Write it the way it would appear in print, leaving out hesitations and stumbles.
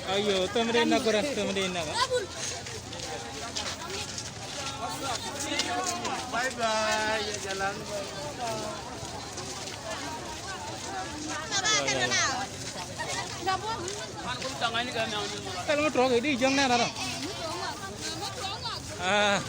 Ayo, temenin aku ras, temenin aku. Bye bye, ya jalan. Kalau mau trok ini jangan nara. Ah.